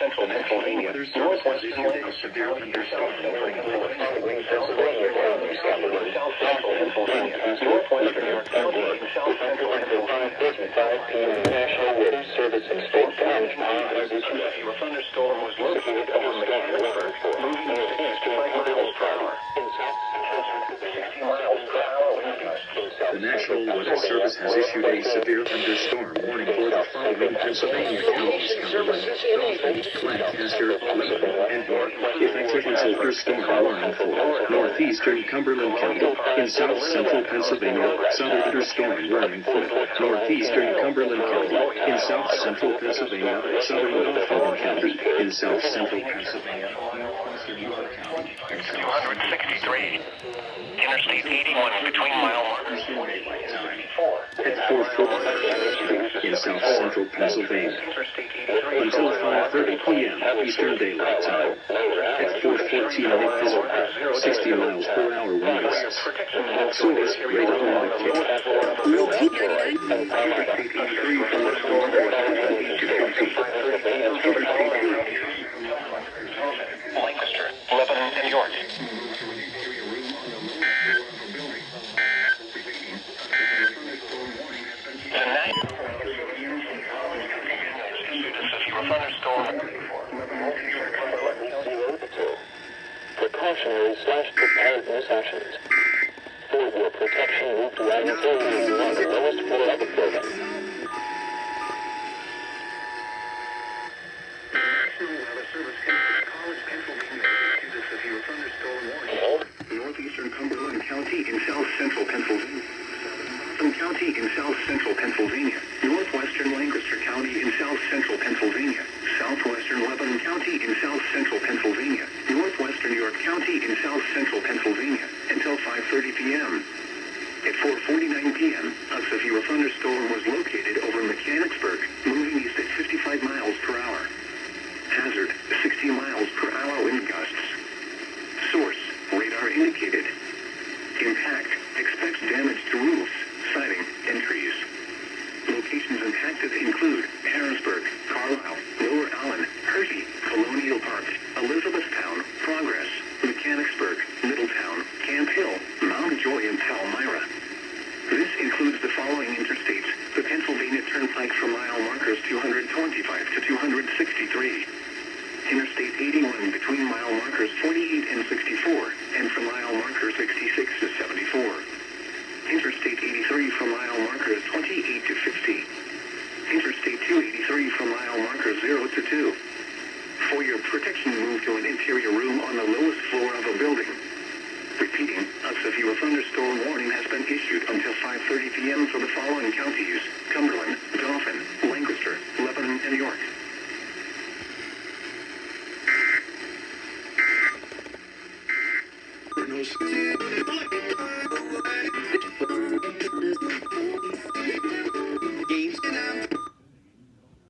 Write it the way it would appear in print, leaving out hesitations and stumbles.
central Pennsylvania, northwestern Lancaster County, south central Pennsylvania, south central Pennsylvania, northwestern York County, and south central Pennsylvania. 5:55 p.m. National Weather Service in State College. A thunderstorm was located over Mechanicsburg, moving at 65 miles per hour. In south central Pennsylvania, 60 miles per hour wind gusts. The National Weather Service has issued a severe thunderstorm warning for the following Pennsylvania counties: Lancaster, Lee, and York. Effective until thunderstorm warning for northeastern Cumberland County. In south central Pennsylvania, southern thunderstorm warning for northeastern Cumberland County. In south central Pennsylvania, southern Norfolk County. In south central Pennsylvania, northwestern York County. 263. Interstate 81 between mile markers 44. At 4:40 in south central Pennsylvania. Until 5:30 p.m. Eastern Daylight Time. At 4:14 in Pittsburgh, 60 miles per hour wind gusts. Source radar indicator. We'll keep it Lancaster, Lebanon, and York. Precautionary/preparedness actions. For your protection, move to item 4 on the lowest floor of the building. National Weather Service College, Pennsylvania issued a severe thunderstorm warning. Northeastern Cumberland County in south central Pennsylvania. County in south central Pennsylvania. Northwestern Lancaster County in south central Pennsylvania. Southwestern Lebanon County in south central Pennsylvania. Northwestern York County in south central Pennsylvania until 5:30 p.m. At 4:49 p.m., a severe thunderstorm was located over Mechanicsburg, moving east at 55 miles per hour. Hazard, 60 miles per hour wind gusts. Source, radar indicated. Impact, expects damage to roofs, siding, and trees. Locations impacted include Harrisburg, Carlisle, Lower Allen, Hershey, Colonial Park, Elizabethtown, Progress, Mechanicsburg, Middletown, Camp Hill, Mount Joy, and Palmyra. This includes the following interstates: the Pennsylvania Turnpike from mile markers 225 to 263. Interstate 81 between mile markers 48 and 64, and from mile markers 66 to 74. Interstate 83 from mile markers 28 to 50. Interstate 283 from mile markers 0 to 2. For your protection, move to an interior room on the lowest floor of a building. Repeating, a severe thunderstorm warning has been issued until 5:30 p.m. for the following counties: Cumberland, Dauphin, Lancaster, Lebanon, and York. Knows.